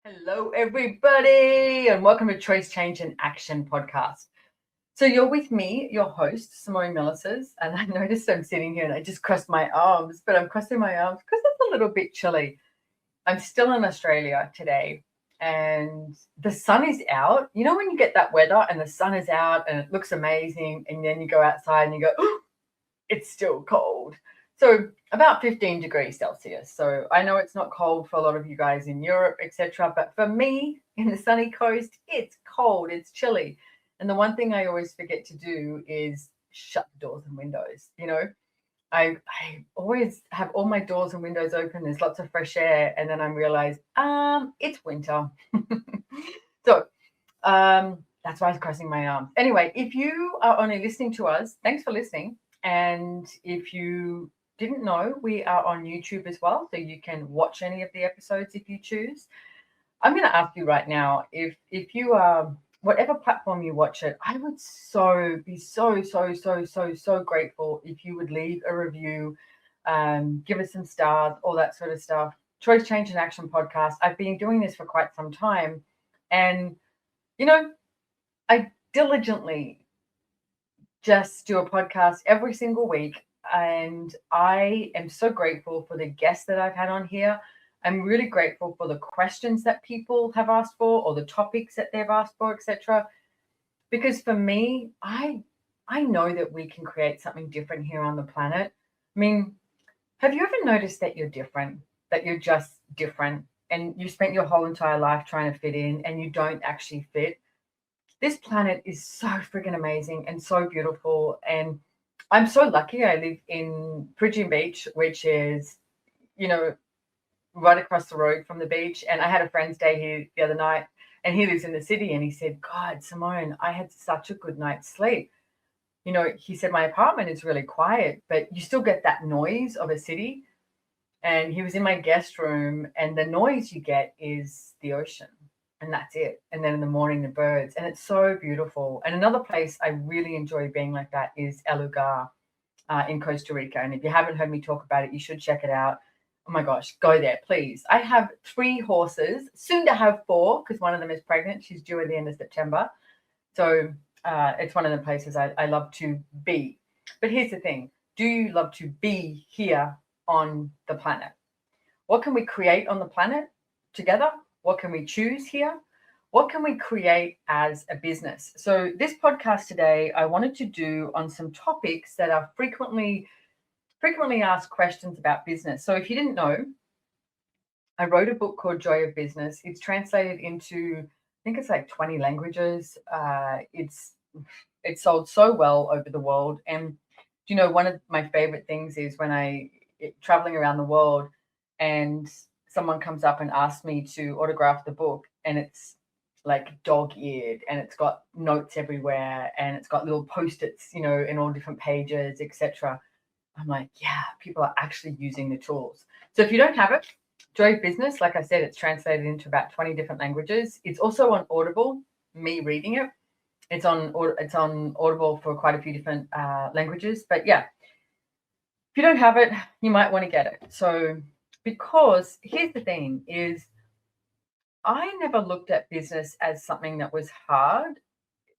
Hello, everybody, and welcome to Choice, Change, and Action podcast. So you're with me, your host, Simone Milasas, and I noticed I'm sitting here and I just crossed my arms, but I'm crossing my arms because it's a little bit chilly. I'm still in Australia today, and the sun is out. You know when you get that weather and the sun is out and it looks amazing, and then you go outside and you go, oh, it's still cold. So about 15 degrees Celsius. So I know it's not cold for a lot of you guys in Europe, etc. But for me in the sunny coast, it's cold, it's chilly. And the one thing I always forget to do is shut the doors and windows. I always have all my doors and windows open. There's lots of fresh air. And then I realize, it's winter. So that's why I was crossing my arms. Anyway, if you are only listening to us, thanks for listening. And if you didn't know, we are on YouTube as well, so you can watch any of the episodes if you choose. I'm going to ask you right now, if you are, whatever platform you watch it, I would be so grateful if you would leave a review, give us some stars, all that sort of stuff. Choice, Change, and Action podcast. I've been doing this for quite some time, and I diligently just do a podcast every single week. And I am so grateful for the guests that I've had on here. I'm really grateful for the questions that people have asked for or the topics that they've asked for, etc. Because for me, I know that we can create something different here on the planet. I mean, have you ever noticed that you're different, that you're just different, and you spent your whole entire life trying to fit in and you don't actually fit? This planet is so freaking amazing and so beautiful. And I'm so lucky. I live in Bridging Beach, which is, right across the road from the beach. And I had a friend stay here the other night, and he lives in the city. And he said, God, Simone, I had such a good night's sleep. He said, my apartment is really quiet, but you still get that noise of a city. And he was in my guest room, and the noise you get is the ocean. And that's it. And then in the morning, the birds. And it's so beautiful. And another place I really enjoy being like that is El Lugar in Costa Rica. And if you haven't heard me talk about it, you should check it out. Oh my gosh, go there, please. I have 3 horses, soon to have 4, because one of them is pregnant. She's due at the end of September. So it's one of the places I love to be. But here's the thing. Do you love to be here on the planet? What can we create on the planet together? What can we choose here? What can we create as a business? So this podcast today, I wanted to do on some topics that are frequently asked questions about business. So if you didn't know, I wrote a book called Joy of Business. It's translated into, I think it's like 20 languages. It's sold so well over the world. And one of my favorite things is when traveling around the world and someone comes up and asks me to autograph the book, and it's like dog-eared and it's got notes everywhere and it's got little post-its, in all different pages, etc. I'm like, yeah, people are actually using the tools. So if you don't have it, Joy of Business, like I said, it's translated into about 20 different languages. It's also on Audible, me reading it. It's on Audible for quite a few different languages. But yeah, if you don't have it, you might want to get it. So because here's the thing is, I never looked at business as something that was hard.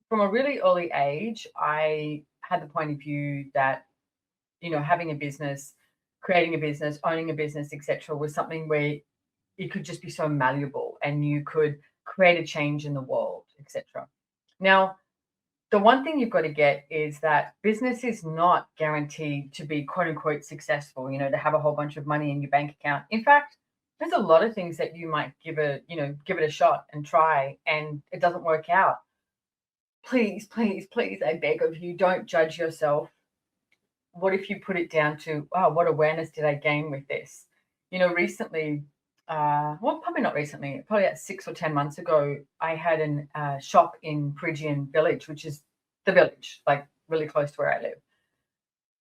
From a really early age, I had the point of view that, having a business, creating a business, owning a business, etc., was something where it could just be so malleable and you could create a change in the world, etc. Now, the one thing you've got to get is that business is not guaranteed to be quote unquote successful, to have a whole bunch of money in your bank account. In fact, there's a lot of things that you might give it a shot and try, and it doesn't work out. Please, I beg of you, don't judge yourself. What if you put it down to, wow, what awareness did I gain with this? Recently, probably not recently, probably about 6 or 10 months ago, I had a shop in Phrygian Village, which is the village, like really close to where I live.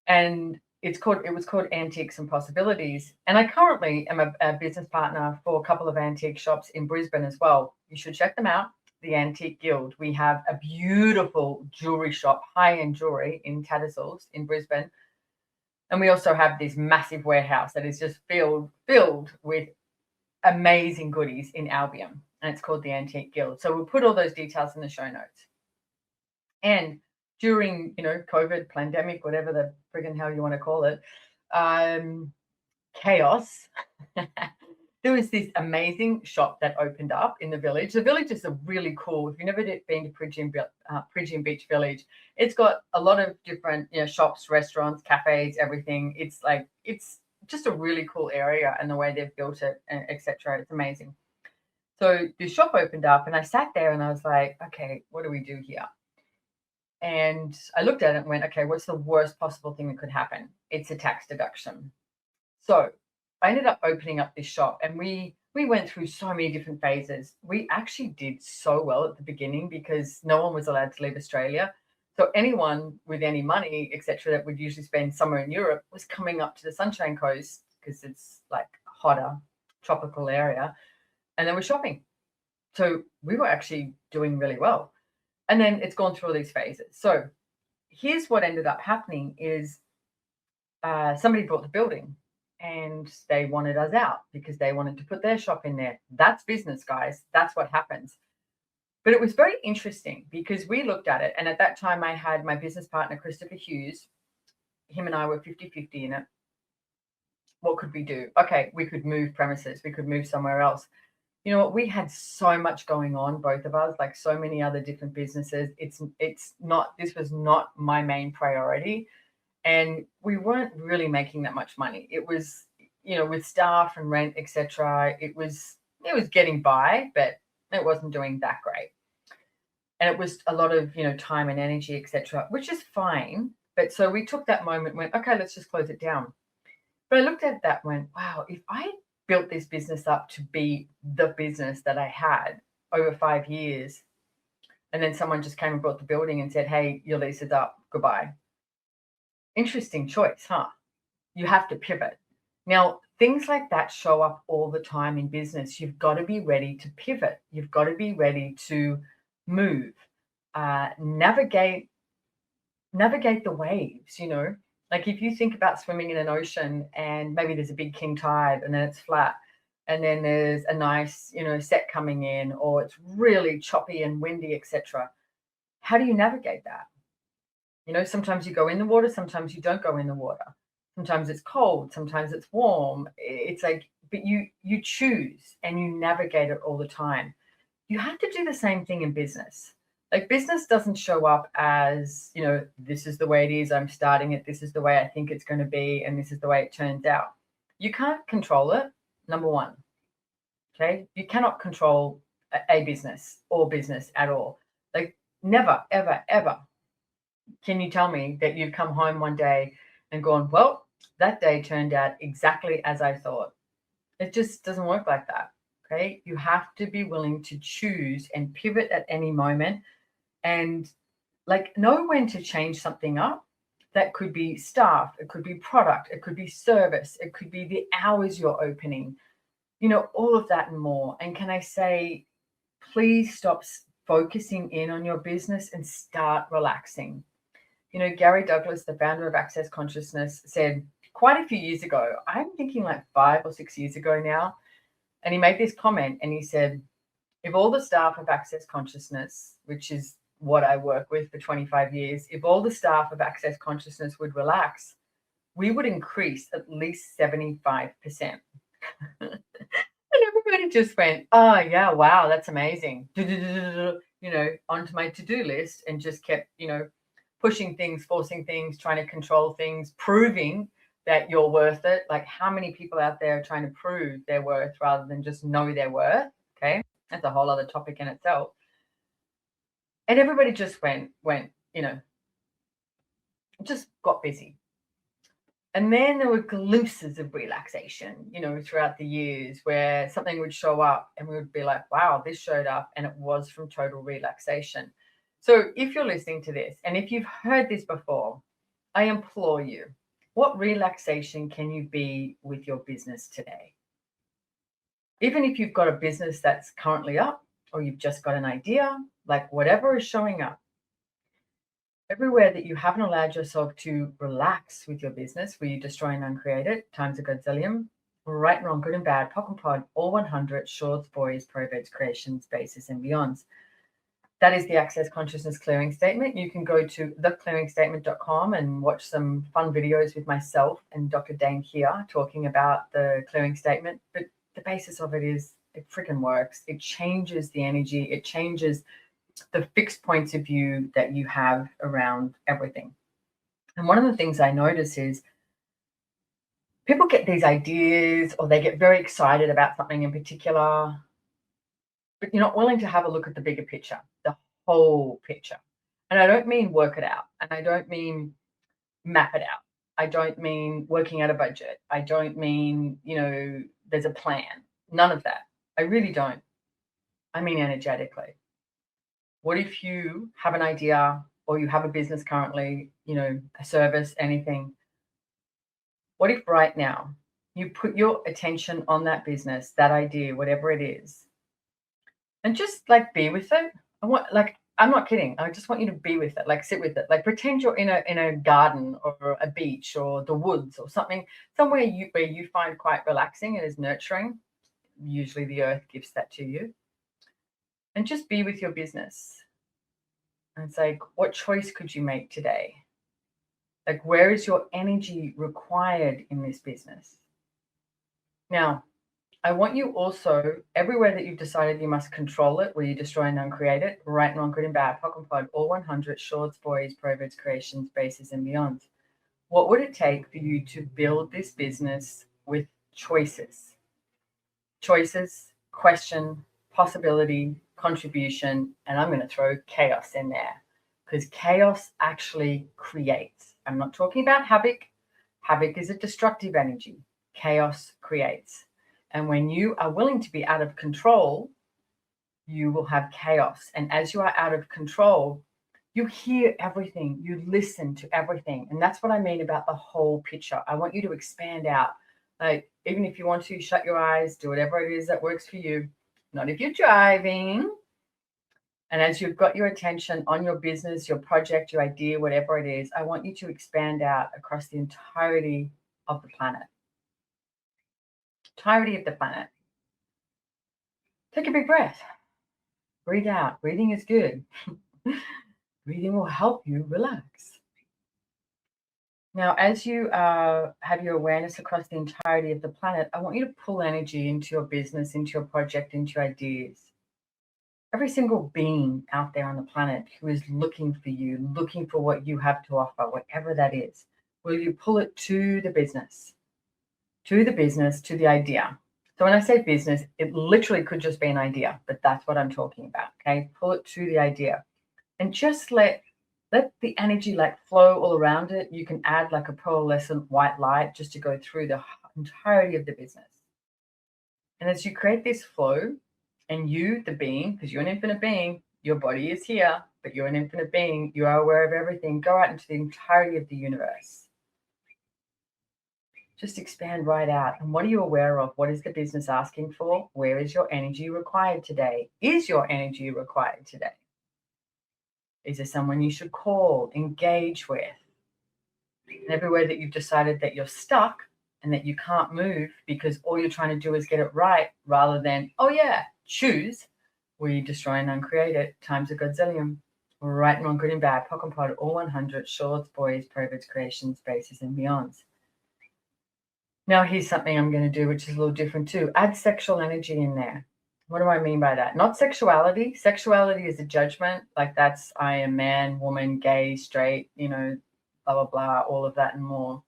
And it was called Antiques and Possibilities. And I currently am a business partner for a couple of antique shops in Brisbane as well. You should check them out, the Antique Guild. We have a beautiful jewelry shop, high-end jewelry in Tattersalls in Brisbane. And we also have this massive warehouse that is just filled with amazing goodies in Albion. and it's called the Antique Guild. So we'll put all those details in the show notes. And during, COVID, pandemic, whatever the friggin' hell you want to call it, chaos, there was this amazing shop that opened up in the village. The village is a really cool. If you've never been to Pridgeon Beach Village, it's got a lot of different, shops, restaurants, cafes, everything. It's just a really cool area, and the way they've built it, etc. It's amazing. So the shop opened up, and I sat there and I was like, okay, what do we do here? And I looked at it and went, okay, what's the worst possible thing that could happen? It's a tax deduction. So I ended up opening up this shop, and we went through so many different phases. We actually did so well at the beginning because no one was allowed to leave Australia. So anyone with any money, etc., that would usually spend somewhere in Europe was coming up to the Sunshine Coast because it's like a hotter tropical area, and they were shopping. So we were actually doing really well. And then it's gone through all these phases. So here's what ended up happening is somebody bought the building, and they wanted us out because they wanted to put their shop in there. That's business, guys. That's what happens. But it was very interesting because we looked at it. And at that time, I had my business partner, Christopher Hughes. Him and I were 50-50 in it. What could we do? Okay, we could move premises. We could move somewhere else. You know what? We had so much going on, both of us, like so many other different businesses. This was not my main priority. And we weren't really making that much money. It was, with staff and rent, etc. It was getting by, but it wasn't doing that great. And it was a lot of, time and energy, etc., which is fine. But so we took that moment and went, okay, let's just close it down. But I looked at that and went, wow, if I built this business up to be the business that I had over 5 years, and then someone just came and bought the building and said, hey, your lease is up, goodbye. Interesting choice, huh? You have to pivot. Now, things like that show up all the time in business. You've got to be ready to pivot. You've got to be ready to move, navigate the waves, Like if you think about swimming in an ocean and maybe there's a big king tide and then it's flat, and then there's a nice, set coming in, or it's really choppy and windy, etc. How do you navigate that? Sometimes you go in the water, sometimes you don't go in the water. Sometimes it's cold, sometimes it's warm. It's like, but you choose and you navigate it all the time. You have to do the same thing in business. Like business doesn't show up as, this is the way it is, I'm starting it, this is the way I think it's going to be, and this is the way it turns out. You can't control it, number one. Okay? You cannot control a business or business at all. Like never, ever, ever can you tell me that you've come home one day and gone, well, that day turned out exactly as I thought. It just doesn't work like that. Okay. You have to be willing to choose and pivot at any moment, and know when to change something up. That could be staff, it could be product, it could be service, it could be the hours you're opening, all of that and more. And can I say, please stop focusing in on your business and start relaxing. Gary Douglas, the founder of Access Consciousness, said quite a few years ago, I'm thinking like 5 or 6 years ago now, and he made this comment and he said, if all the staff of Access Consciousness, which is what I work with for 25 years, if all the staff of Access Consciousness would relax, we would increase at least 75%. And everybody just went, oh, yeah, wow, that's amazing. Onto my to-do list, and just kept, pushing things, forcing things, trying to control things, proving that you're worth it. Like how many people out there are trying to prove their worth rather than just know their worth? Okay. That's a whole other topic in itself. And everybody just went, just got busy. And then there were glimpses of relaxation, throughout the years where something would show up and we would be like, wow, this showed up, and it was from total relaxation. So if you're listening to this and if you've heard this before, I implore you, what relaxation can you be with your business today? Even if you've got a business that's currently up, or you've just got an idea, like whatever is showing up, everywhere that you haven't allowed yourself to relax with your business, where you destroy and uncreate it, times a godzillion, right and wrong, good and bad, POC and POD, all 100, shorts, boys, proverbs, creations, bases, and beyonds. That is the Access Consciousness Clearing Statement. You can go to theclearingstatement.com and watch some fun videos with myself and Dr. Dane here talking about the clearing statement. But the basis of it is it freaking works. It changes the energy. It changes the fixed points of view that you have around everything. And one of the things I notice is people get these ideas or they get very excited about something in particular, but you're not willing to have a look at the bigger picture, the whole picture. And I don't mean work it out. And I don't mean map it out. I don't mean working out a budget. I don't mean, there's a plan. None of that. I really don't. I mean energetically. What if you have an idea or you have a business currently, a service, anything? What if right now you put your attention on that business, that idea, whatever it is, and just be with it? I'm not kidding. I just want you to be with it, sit with it. Pretend you're in a garden or a beach or the woods or something, somewhere where you find quite relaxing and is nurturing. Usually the earth gives that to you. And just be with your business and say, what choice could you make today? Where is your energy required in this business? Now, I want you also, everywhere that you've decided you must control it, where you destroy and uncreate it, right and wrong, good and bad, POC and POD, all 100, shorts, boys, proverbs, creations, bases, and beyonds. What would it take for you to build this business with choices? Choices, question, possibility, contribution, and I'm going to throw chaos in there because chaos actually creates. I'm not talking about havoc. Havoc is a destructive energy. Chaos creates. And when you are willing to be out of control, you will have chaos. And as you are out of control, you hear everything, you listen to everything. And that's what I mean about the whole picture. I want you to expand out. Even if you want to, shut your eyes, do whatever it is that works for you. Not if you're driving. And as you've got your attention on your business, your project, your idea, whatever it is, I want you to expand out across the entirety of the planet. Entirety of the planet. Take a big breath. Breathe out. Breathing is good. Breathing will help you relax. Now, as you have your awareness across the entirety of the planet, I want you to pull energy into your business, into your project, into your ideas. Every single being out there on the planet who is looking for you, looking for what you have to offer, whatever that is, will you pull it to the business, to the idea? So when I say business, it literally could just be an idea, but that's what I'm talking about, okay? Pull it to the idea and just let the energy flow all around it. You can add a pearlescent white light just to go through the entirety of the business. And as you create this flow, and you, the being, because you're an infinite being, your body is here, but you're an infinite being, you are aware of everything, go out into the entirety of the universe. Just expand right out. And what are you aware of? What is the business asking for? Where is your energy required today? Is your energy required today? Is there someone you should call, engage with? And everywhere that you've decided that you're stuck and that you can't move because all you're trying to do is get it right rather than, choose, we destroy and uncreate it, times a godzillion. Right and wrong, good and bad, POC and POD, all 100, shorts, boys, proverbs, creations, bases, and beyonds. Now, here's something I'm going to do, which is a little different too. Add sexual energy in there. What do I mean by that? Not sexuality. Sexuality is a judgment. That's I am man, woman, gay, straight, blah, blah, blah, all of that and more.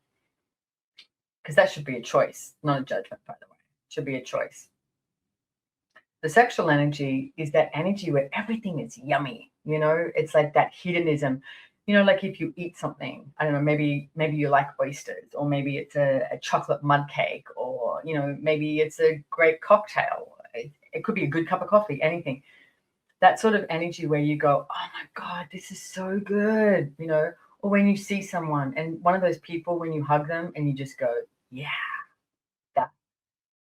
Because that should be a choice, not a judgment, by the way. It should be a choice. The sexual energy is that energy where everything is yummy. It's like that hedonism. If you eat something, I don't know, maybe you like oysters, or maybe it's a chocolate mud cake, or, maybe it's a great cocktail. It could be a good cup of coffee, anything. That sort of energy where you go, oh my God, this is so good, or when you see someone and one of those people, when you hug them and you just go, yeah,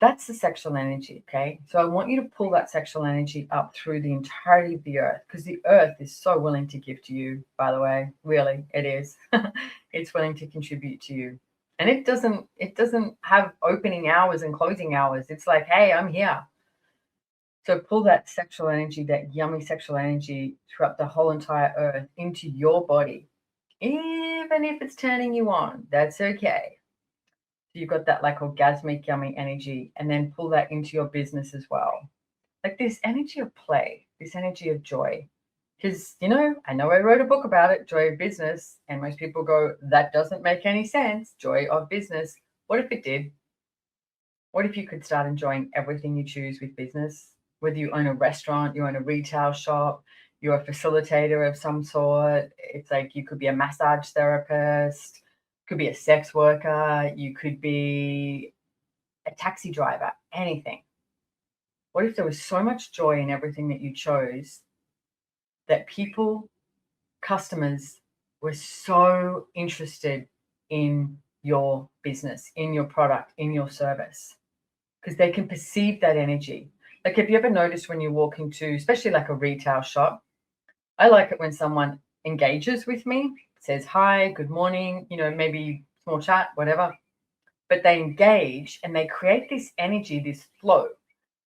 that's the sexual energy, okay? So I want you to pull that sexual energy up through the entirety of the earth, because the earth is so willing to give to you, by the way. Really, it is. It's willing to contribute to you. And it doesn't have opening hours and closing hours. It's like, hey, I'm here. So pull that sexual energy, that yummy sexual energy throughout the whole entire earth into your body. Even if it's turning you on, that's okay. So you've got that like orgasmic, yummy energy, and then pull that into your business as well. Like this energy of play, this energy of joy. Because, I know I wrote a book about it, Joy of Business, and most people go, that doesn't make any sense, joy of business. What if it did? What if you could start enjoying everything you choose with business? Whether you own a restaurant, you own a retail shop, you're a facilitator of some sort. It's like you could be a massage therapist, could be a sex worker, you could be a taxi driver, anything. What if there was so much joy in everything that you chose that customers were so interested in your business, in your product, in your service? Because they can perceive that energy. Like, have you ever noticed when you walk into, especially like a retail shop, I like it when someone engages with me, says hi, good morning, maybe small chat, whatever, but they engage and they create this energy, this flow.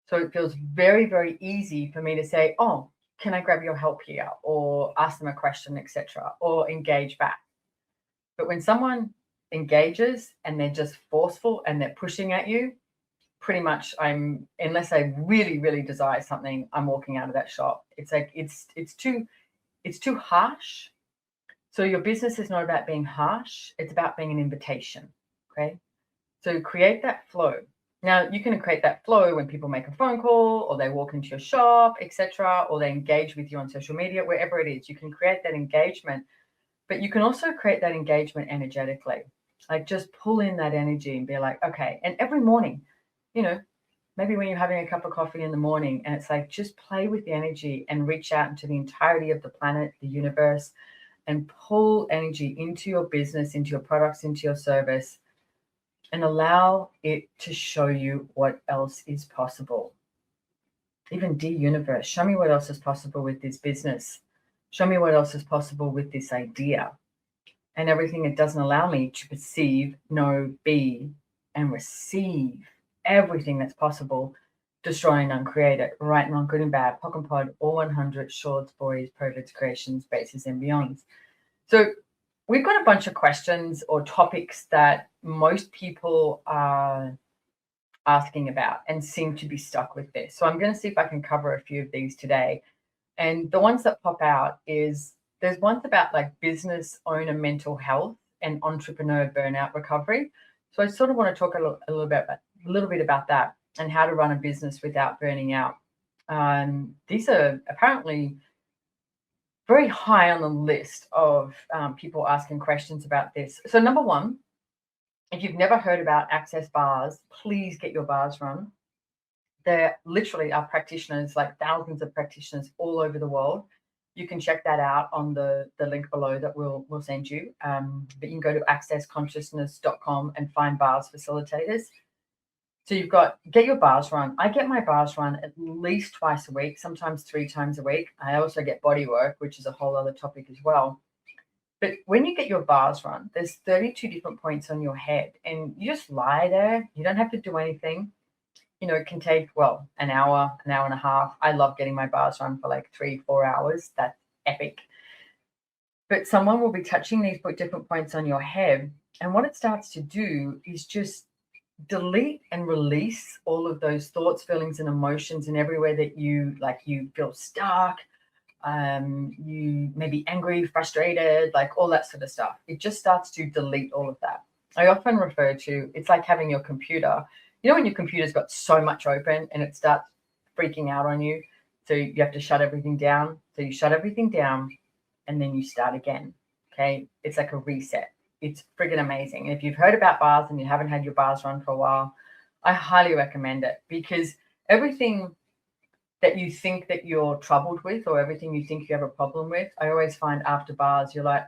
So it feels very, very easy for me to say, oh, can I grab your help here? Or ask them a question, etc., or engage back. But when someone engages and they're just forceful and they're pushing at you, pretty much unless I really, really desire something, I'm walking out of that shop. It's like it's too harsh. So your business is not about being harsh, it's about being an invitation. Okay. So create that flow. Now you can create that flow when people make a phone call or they walk into your shop, etc., or they engage with you on social media, wherever it is. You can create that engagement, but you can also create that engagement energetically. Like just pull in that energy and be like, okay. And every morning, you know, maybe when you're having a cup of coffee in the morning and it's like just play with the energy and reach out into the entirety of the planet, the universe, and pull energy into your business, into your products, into your service, and allow it to show you what else is possible. Even dear universe, show me what else is possible with this business. Show me what else is possible with this idea. And everything it doesn't allow me to perceive, know, be, and receive everything that's possible, destroy and uncreate it, right and wrong, good and bad, POC and POD, all 100 shorts, boys, perverts, creations, bases, and beyonds. So we've got a bunch of questions or topics that most people are asking about and seem to be stuck with this. So I'm going to see if I can cover a few of these today. And the ones that pop out is there's ones about like business owner mental health and entrepreneur burnout recovery. So I sort of want to talk a little bit about that and how to run a business without burning out. These are apparently very high on the list of people asking questions about this. So number one, if you've never heard about Access Bars, please get your bars run. There literally are practitioners, like thousands of practitioners all over the world. You can check that out on the link below that we'll send you. But you can go to accessconsciousness.com and find bars facilitators. So you've got get your bars run. I get my bars run at least twice a week, sometimes 3 times a week. I also get body work, which is a whole other topic as well. But when you get your bars run, there's 32 different points on your head, and you just lie there. You don't have to do anything. It can take, well, an hour and a half. I love getting my bars run for like 3-4 hours. That's epic. But someone will be touching these different points on your head. And what it starts to do is just delete and release all of those thoughts, feelings, and emotions, and everywhere that you feel stuck. You may be angry, frustrated, like all that sort of stuff. It just starts to delete all of that. I often refer to it's like having your computer. When your computer's got so much open and it starts freaking out on you, so you have to shut everything down. So you shut everything down and then you start again. Okay, it's like a reset. It's friggin' amazing. And if you've heard about bars and you haven't had your bars run for a while, I highly recommend it, because everything that you think that you're troubled with or everything you think you have a problem with, I always find after bars, you're like,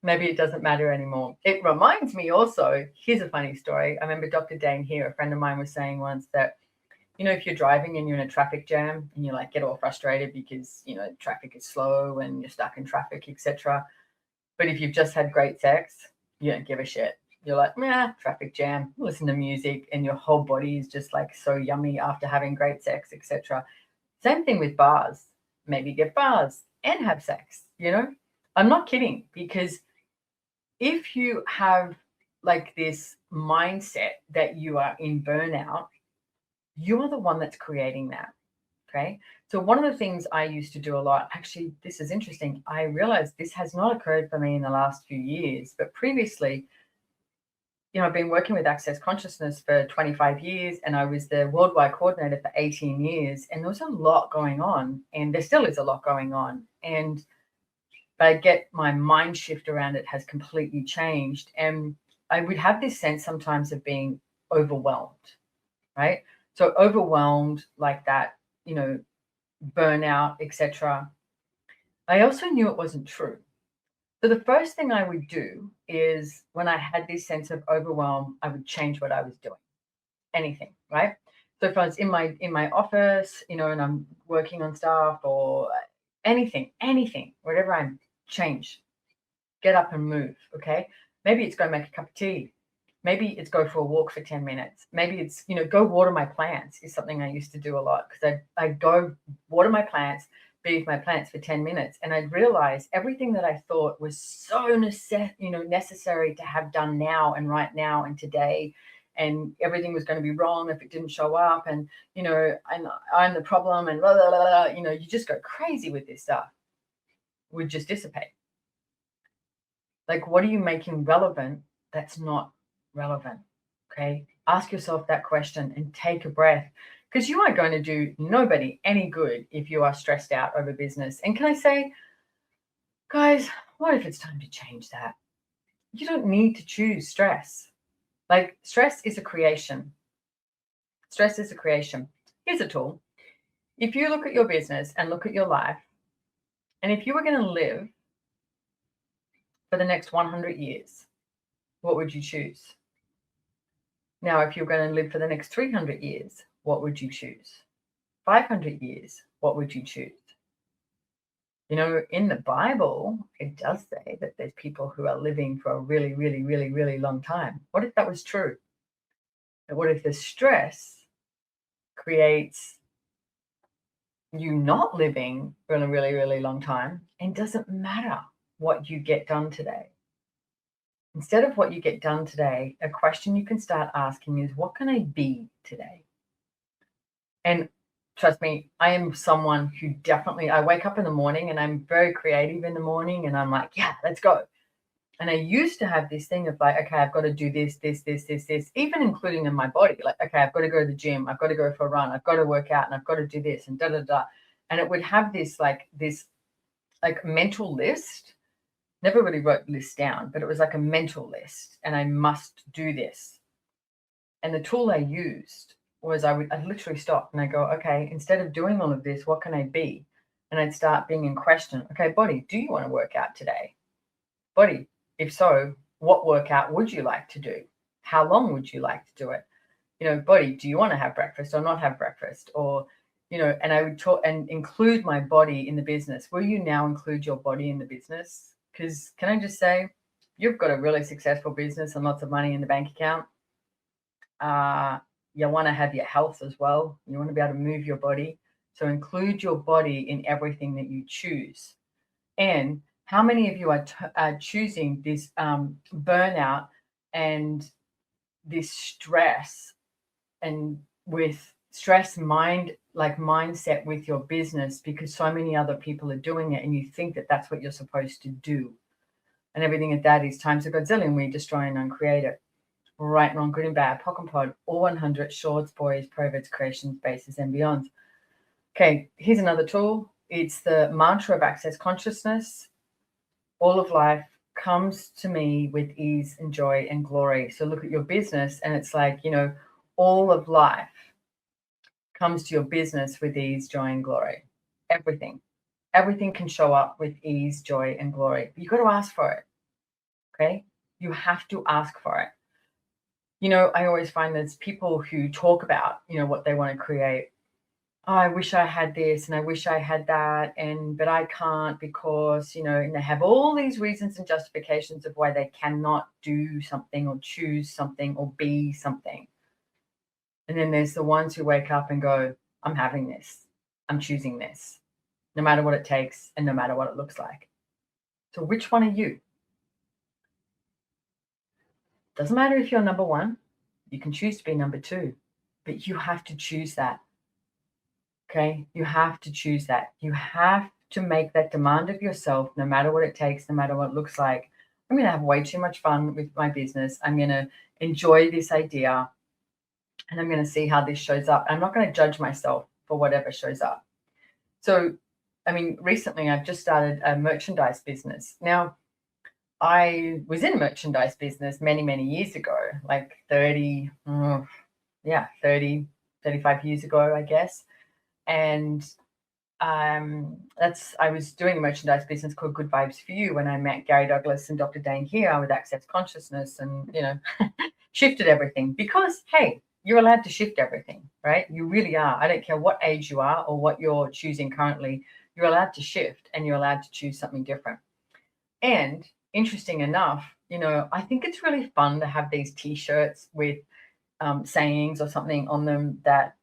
maybe it doesn't matter anymore. It reminds me also, here's a funny story. I remember Dr. Dane here, a friend of mine, was saying once that, if you're driving and you're in a traffic jam and you like get all frustrated because, traffic is slow and you're stuck in traffic, etc., But if you've just had great sex, you don't give a shit. You're like, nah, traffic jam, listen to music, and your whole body is just like so yummy after having great sex, etc. Same thing with bars. Maybe get bars and have sex, I'm not kidding, because if you have like this mindset that you are in burnout, you are the one that's creating that. Okay. So one of the things I used to do a lot, actually, this is interesting. I realized this has not occurred for me in the last few years, but previously, I've been working with Access Consciousness for 25 years, and I was the worldwide coordinator for 18 years. And there was a lot going on, and there still is a lot going on. But I get my mind shift around it has completely changed. And I would have this sense sometimes of being overwhelmed, right? So overwhelmed like that, burnout, etc. I also knew it wasn't true. So the first thing I would do is when I had this sense of overwhelm, I would change what I was doing. Anything, right? So if I was in my office, and I'm working on stuff or anything, whatever, I'm change. Get up and move, okay? Maybe it's go make a cup of tea. Maybe it's go for a walk for 10 minutes. Maybe it's, go water my plants is something I used to do a lot, because I'd go water my plants, be with my plants for 10 minutes. And I'd realize everything that I thought was so necessary to have done now and right now and today, and everything was going to be wrong if it didn't show up, and, and I'm the problem, and blah, blah, blah, blah, you just go crazy with this stuff, would just dissipate. Like, what are you making relevant that's not relevant? Okay. Ask yourself that question and take a breath, because you are going to do nobody any good if you are stressed out over business. And can I say, guys, what if it's time to change that? You don't need to choose stress. Like, stress is a creation. Stress is a creation. Here's a tool. If you look at your business and look at your life, and if you were going to live for the next 100 years, what would you choose? Now, if you're going to live for the next 300 years, what would you choose? 500 years, what would you choose? In the Bible, it does say that there's people who are living for a really, really, really, really long time. What if that was true? And what if the stress creates you not living for a really, really long time, and doesn't matter what you get done today? Instead of what you get done today, a question you can start asking is, what can I be today? And trust me, I am someone who I wake up in the morning and I'm very creative in the morning, and I'm like, yeah, let's go. And I used to have this thing of like, okay, I've got to do this, even including in my body. Like, okay, I've got to go to the gym. I've got to go for a run. I've got to work out, and I've got to do this and da, da, da. And it would have this mental list. Never really wrote lists down, but it was like a mental list, and I must do this. And the tool I used was I'd literally stop and I go, okay, instead of doing all of this, what can I be? And I'd start being in question. Okay, body, do you want to work out today? Body, if so, what workout would you like to do? How long would you like to do it? Body, do you want to have breakfast or not have breakfast? Or, and I would talk and include my body in the business. Will you now include your body in the business? Because can I just say, you've got a really successful business and lots of money in the bank account. You want to have your health as well. You want to be able to move your body. So include your body in everything that you choose. And how many of you are choosing this burnout and this stress, and with stress mindset with your business, because so many other people are doing it and you think that that's what you're supposed to do, and everything at that is times a godzillion, we destroy and uncreate it. Right, wrong, good and bad, POC and POD, all 100 shorts, boys, proverbs, creations, bases, and beyond. Okay, here's another tool. It's the mantra of Access Consciousness. All of life comes to me with ease and joy and glory. So look at your business, and it's like, all of life comes to your business with ease, joy, and glory. Everything can show up with ease, joy, and glory. You've got to ask for it. Okay, you have to ask for it. I always find there's people who talk about, what they want to create. oh, I wish I had this and I wish I had that, but I can't because, and they have all these reasons and justifications of why they cannot do something or choose something or be something. And then there's the ones who wake up and go, I'm having this, I'm choosing this, no matter what it takes and no matter what it looks like. So which one are you? Doesn't matter if you're number one, you can choose to be number two, but you have to choose that. Okay, you have to choose that. You have to make that demand of yourself, no matter what it takes, no matter what it looks like. I'm going to have way too much fun with my business. I'm going to enjoy this idea and I'm going to see how this shows up. I'm not going to judge myself for whatever shows up. So, recently I've just started a merchandise business. Now, I was in merchandise business many, many years ago, like 35 years ago, I guess. And I was doing a merchandise business called Good Vibes for You when I met Gary Douglas and Dr. Dane here with Access Consciousness and, shifted everything because, hey, you're allowed to shift everything, right? You really are. I don't care what age you are or what you're choosing currently. You're allowed to shift and you're allowed to choose something different. And interesting enough, I think it's really fun to have these T-shirts with sayings or something on them that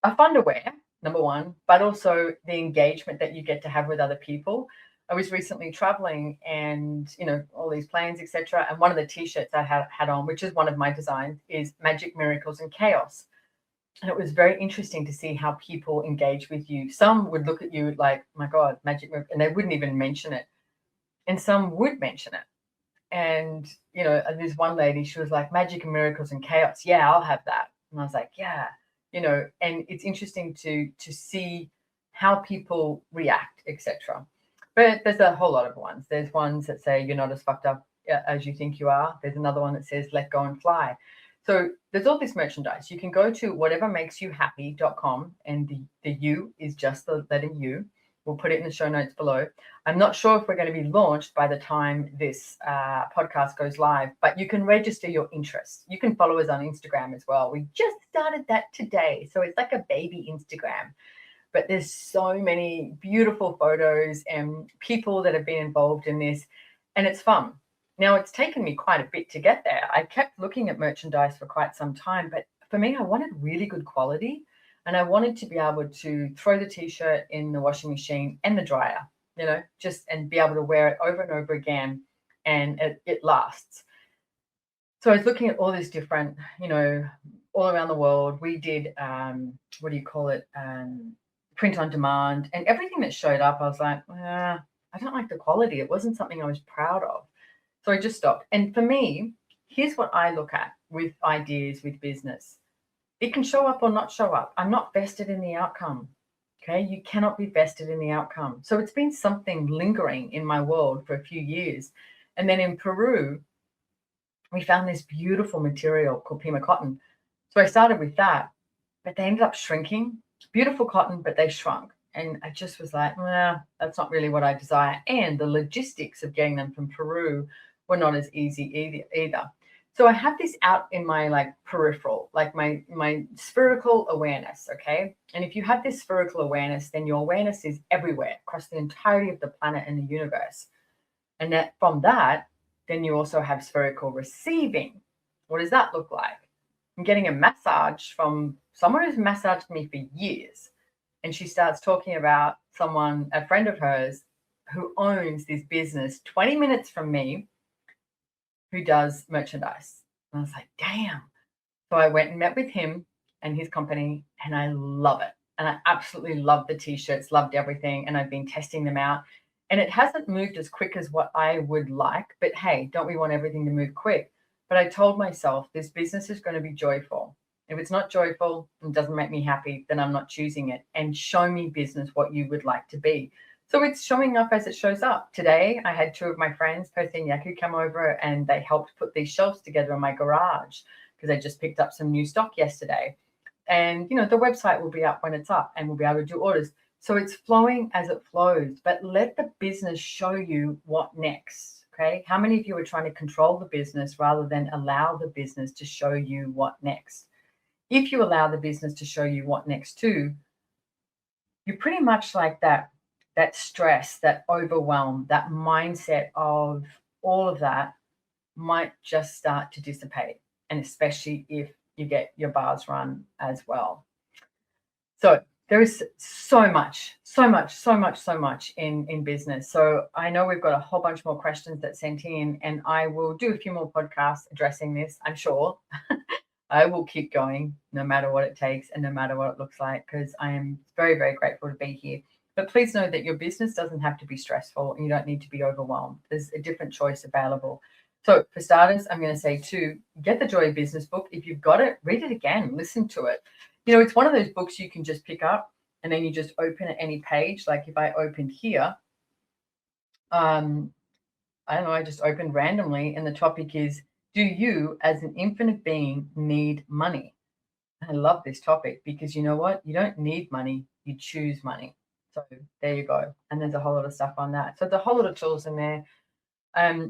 are fun to wear, number one, but also the engagement that you get to have with other people. I was recently traveling and, all these planes, etc. And one of the T-shirts I had on, which is one of my designs, is Magic, Miracles, and Chaos. And it was very interesting to see how people engage with you. Some would look at you like, my God, magic, and they wouldn't even mention it. And some would mention it. And, there's one lady, she was like, Magic and Miracles and Chaos. Yeah, I'll have that. And I was like, yeah, and it's interesting to see how people react, etc. But there's a whole lot of ones. There's ones that say you're not as fucked up as you think you are. There's another one that says let go and fly. So there's all this merchandise. You can go to whatevermakesyouhappy.com and the U is just the letter U. We'll put it in the show notes below. I'm not sure if we're going to be launched by the time this podcast goes live, but you can register your interest. You can follow us on Instagram as well. We just started that today. So it's like a baby Instagram. But there's so many beautiful photos and people that have been involved in this, and it's fun. Now, it's taken me quite a bit to get there. I kept looking at merchandise for quite some time, but for me, I wanted really good quality, and I wanted to be able to throw the T-shirt in the washing machine and the dryer, and be able to wear it over and over again, and it lasts. So I was looking at all these different, all around the world. We did, print on demand, and everything that showed up, I was like, I don't like the quality. It wasn't something I was proud of. So I just stopped. And for me, here's what I look at with ideas, with business. It can show up or not show up. I'm not vested in the outcome. Okay. You cannot be vested in the outcome. So it's been something lingering in my world for a few years. And then in Peru, we found this beautiful material called Pima cotton. So I started with that, but they ended up shrinking. Beautiful cotton, but they shrunk. And I just was like, that's not really what I desire. And the logistics of getting them from Peru were not as easy either. So I have this out in my peripheral, like my spherical awareness, okay? And if you have this spherical awareness, then your awareness is everywhere across the entirety of the planet and the universe. And that from that, then you also have spherical receiving. What does that look like? I'm getting a massage from someone who's massaged me for years. And she starts talking about a friend of hers who owns this business 20 minutes from me who does merchandise. And I was like, damn. So I went and met with him and his company, and I love it. And I absolutely love the T-shirts, loved everything. And I've been testing them out. And it hasn't moved as quick as what I would like. But hey, don't we want everything to move quick? But I told myself this business is going to be joyful. If it's not joyful and doesn't make me happy, then I'm not choosing it. And show me, business, what you would like to be. So it's showing up as it shows up. Today, I had two of my friends, Percy and Yaku, come over and they helped put these shelves together in my garage because I just picked up some new stock yesterday. And, the website will be up when it's up and we'll be able to do orders. So it's flowing as it flows, but let the business show you what next. Okay. How many of you are trying to control the business rather than allow the business to show you what next? If you allow the business to show you what next too, you're pretty much like that stress, that overwhelm, that mindset of all of that might just start to dissipate. And especially if you get your bars run as well. So there is so much in business. So I know we've got a whole bunch more questions that sent in, and I will do a few more podcasts addressing this, I'm sure. I will keep going no matter what it takes and no matter what it looks like, because I am very, very grateful to be here. But please know that your business doesn't have to be stressful and you don't need to be overwhelmed. There's a different choice available. So for starters, I'm going to say to get the Joy of Business book. If you've got it, read it again, listen to it. You know, it's one of those books you can just pick up and then you just open at any page. Like if I opened here, I don't know, I just opened randomly and the topic is, do you as an infinite being need money? I love this topic because you know what? You don't need money, you choose money. So there you go. And there's a whole lot of stuff on that. So there's a whole lot of tools in there.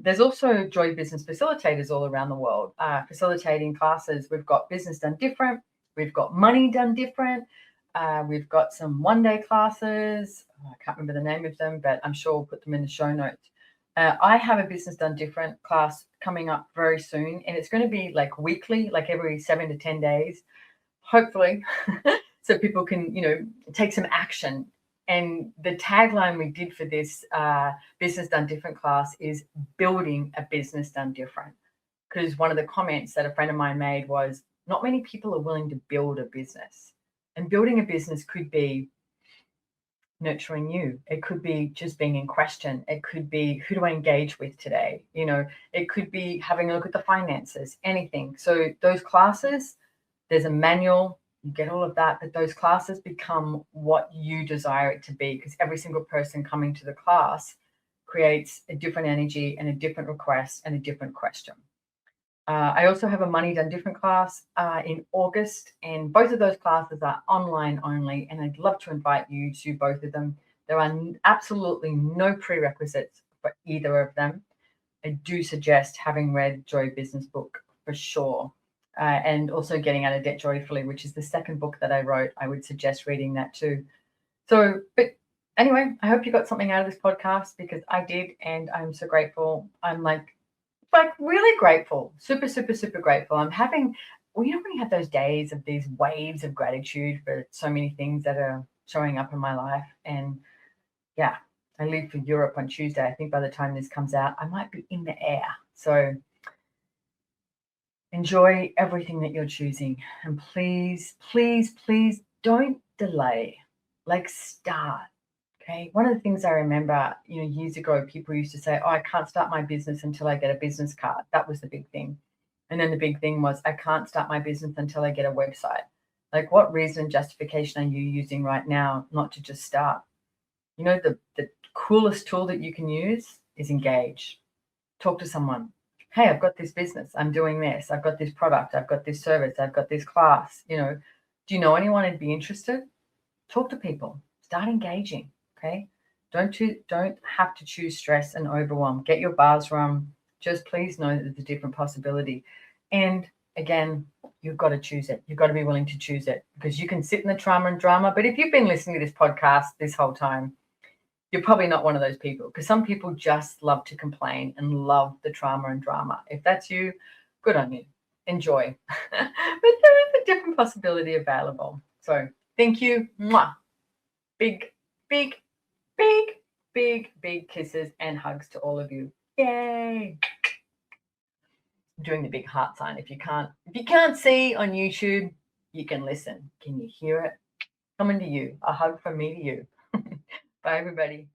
There's also Joy Business facilitators all around the world facilitating classes. We've got business done different. We've got money done different. We've got some one-day classes. I can't remember the name of them, but I'm sure we'll put them in the show notes. I have a business done different class coming up very soon, and it's going to be like weekly, like every 7 to 10 days, hopefully, so people can, you know, take some action. And the tagline we did for this business done different class is building a business done different. Because one of the comments that a friend of mine made was, not many people are willing to build a business. And building a business could be nurturing you. It could be just being in question. It could be, who do I engage with today? You know, it could be having a look at the finances, anything. So those classes, there's a manual, you get all of that, but those classes become what you desire it to be, because every single person coming to the class creates a different energy and a different request and a different question. I also have a Money Done Different class in August, and both of those classes are online only, and I'd love to invite you to both of them. There are absolutely no prerequisites for either of them. I do suggest having read Joy Business book for sure, and also Getting Out of Debt Joyfully, which is the second book that I wrote. I would suggest reading that too. So, but anyway, I hope you got something out of this podcast, because I did, and I'm so grateful. I'm like really grateful, super grateful. I'm having, well, you know, when you have those days of these waves of gratitude for so many things that are showing up in my life. And yeah, I leave for Europe on Tuesday. I think by the time this comes out, I might be in the air. So enjoy everything that you're choosing. And please, please, please don't delay. Like, start. Okay. One of the things I remember, you know, years ago, people used to say, oh, I can't start my business until I get a business card. That was the big thing. And then the big thing was, I can't start my business until I get a website. Like, what reason and justification are you using right now not to just start? You know, the coolest tool that you can use is engage. Talk to someone. Hey, I've got this business. I'm doing this. I've got this product. I've got this service. I've got this class. You know, do you know anyone who'd be interested? Talk to people. Start engaging. Okay. Don't have to choose stress and overwhelm. Get your bars run. Just please know that there's a different possibility. And again, you've got to choose it. You've got to be willing to choose it, because you can sit in the trauma and drama. But if you've been listening to this podcast this whole time, you're probably not one of those people, because some people just love to complain and love the trauma and drama. If that's you, good on you. Enjoy. But there is a different possibility available. So thank you. Mwah. Big, big, big, big, big kisses and hugs to all of you. Yay. I'm doing the big heart sign. If you can't see on YouTube, you can listen. Can you hear it? Coming to you. A hug from me to you. Bye, everybody.